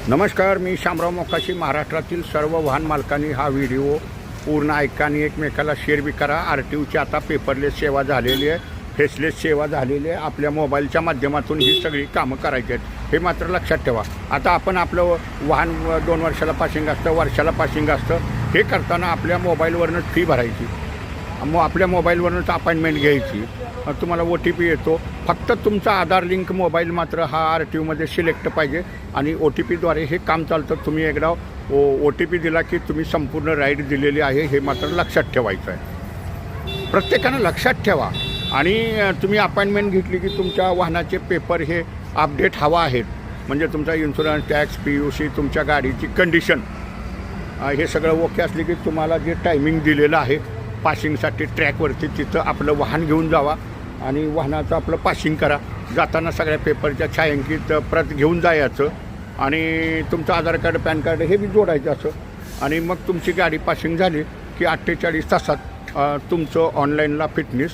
नमस्कार, मी शामराव मोकाशी. महाराष्ट्रातील सर्व वाहन मालकांनी हा व्हिडिओ पूर्ण ऐका आणि एकमेकाला शेअर बी करा. RTOची आता पेपरलेस सेवा झालेली आहे, फेसलेस सेवा झालेली आहे. आपल्या मोबाईलच्या माध्यमातून ही सगळी कामं करायची आहेत, हे मात्र लक्षात ठेवा. आता आपण आपलं वाहन 2 वर्षाला पासिंग असतं, वर्षाला पासिंग असतं, हे करताना आपल्या मोबाईलवरूनच फी भरायची, मग आपल्या मोबाईलवरूनच अपॉइंटमेंट घ्यायची. तुम्हाला OTP येतो. फक्त तुमचा आधार लिंक मोबाईल मात्र हा RTOमध्ये सिलेक्ट पाहिजे आणि OTPद्वारे हे काम चालतं. तुम्ही एकदा OTP दिला की तुम्ही संपूर्ण राईड दिलेली आहे, हे मात्र लक्षात ठेवायचं आहे. प्रत्येकानं लक्षात ठेवा. आणि तुम्ही अपॉइंटमेंट घेतली की तुमच्या वाहनाचे पेपर हे अपडेट हवा आहेत, म्हणजे तुमचा इन्शुरन्स, टॅक्स, PUC, तुमच्या गाडीची कंडिशन हे सगळं ओके असले की तुम्हाला जे टायमिंग दिलेलं आहे पासिंगसाठी ट्रॅकवरती, तिथं आपलं वाहन घेऊन जावा आणि वाहनाचं आपलं पासिंग करा. जाताना सगळ्या पेपरच्या छायांकित प्रत घेऊन जायचं आणि तुमचं आधार कार्ड, पॅन कार्ड हे बी जोडायचं असं. आणि मग तुमची गाडी पासिंग झाली की 48 तासात तुमचं ऑनलाईनला फिटनेस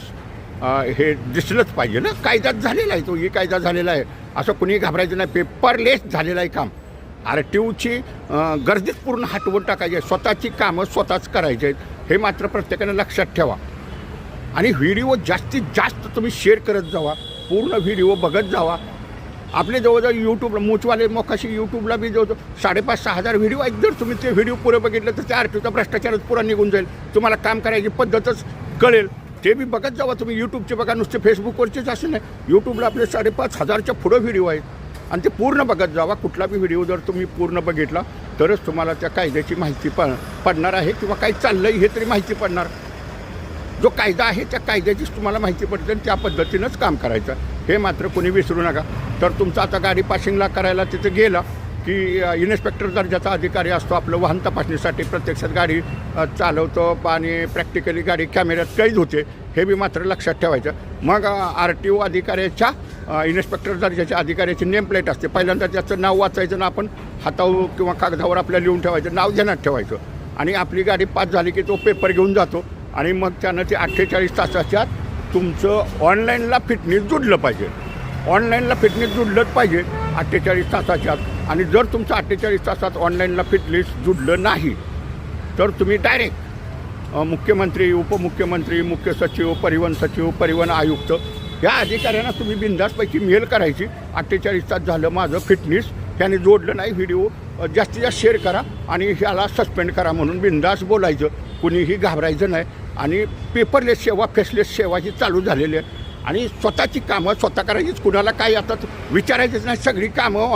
हे दिसलंच पाहिजे ना. कायदाच झालेला आहे तो, ही कायदा झालेला आहे, असं कुणी घाबरायचं नाही. पेपरलेस झालेलं आहे काम. RTOची गर्दीत पूर्ण हटवून टाकायची आहे. स्वतःची कामं स्वतःच करायची आहेत, हे मात्र प्रत्येकानं लक्षात ठेवा. आणि व्हिडिओ जास्तीत जास्त तुम्ही शेअर करत जावा, पूर्ण व्हिडिओ बघत जावा. आपले जवळजवळ यूट्यूबला मूचवाले मोकाशी यूट्यूबला बी जवळजवळ 5,500-6 हजार व्हिडिओ आहेत. जर तुम्ही ते व्हिडिओ पुरे बघितलं तर त्या RTOचा भ्रष्टाचारच पुरा निघून जाईल. तुम्हाला काम करायची पद्धतच कळेल. ते बी बघत जावा तुम्ही. यूट्यूबचे बघा, नुसते फेसबुकवरचेच असं नाही, यूट्यूबला आपले 5,500च्या पुढं व्हिडिओ आहेत आणि ते पूर्ण बघत जावा. कुठला बी व्हिडिओ जर तुम्ही पूर्ण बघितला तरच तुम्हाला त्या कायद्याची माहिती पडणार आहे, किंवा काय चाललं आहे हे तरी माहिती पडणार. जो कायदा आहे त्या कायद्याचीच तुम्हाला माहिती पडते आणि त्या पद्धतीनंच काम करायचं, हे मात्र कोणी विसरू नका. तर तुमचं आता गाडी पासिंगला करायला तिथे गेला की इन्स्पेक्टर दर्जाचा अधिकारी असतो आपलं वाहन तपासणीसाठी, प्रत्यक्षात गाडी चालवतो आणि प्रॅक्टिकली गाडी कॅमेऱ्यात कैद होते, हे बी मात्र लक्षात ठेवायचं. मग RTO अधिकाऱ्याच्या, इन्स्पेक्टर दर्जाच्या अधिकाऱ्याची नेम प्लेट असते. पहिल्यांदा त्याचं नाव वाचायचं ना आपण हातावर किंवा कागदावर आपल्या लिहून ठेवायचं, नाव ध्यानात ठेवायचं. आणि आपली गाडी पास झाली की तो पेपर घेऊन जातो आणि मग त्यानं ते 48 तासाच्या तुमचं ऑनलाईनला फिटनेस जुडलं पाहिजे. ऑनलाईनला फिटनेस जुडलंच पाहिजे 48 तासाच्या. आणि जर तुमचं 48 तासात ऑनलाईनला फिटनेस जुडलं नाही तर तुम्ही डायरेक्ट मुख्यमंत्री, उपमुख्यमंत्री, मुख्य सचिव, परिवहन सचिव, परिवहन आयुक्त या अधिकाऱ्यांना तुम्ही बिनधास्तपैकी मेल करायची. 48 तास झालं माझं फिटनेस ह्याने जोडलं नाही, व्हिडिओ जास्तीत जास्त शेअर करा आणि ह्याला सस्पेंड करा म्हणून बिनधास्त बोलायचं. कुणीही घाबरायचं नाही. आणि पेपरलेस सेवा, फेसलेस सेवा ही चालू झालेली आहे आणि स्वतःची कामं स्वतः करायचीच. कुणाला काही आता विचारायचंच नाही, सगळी कामं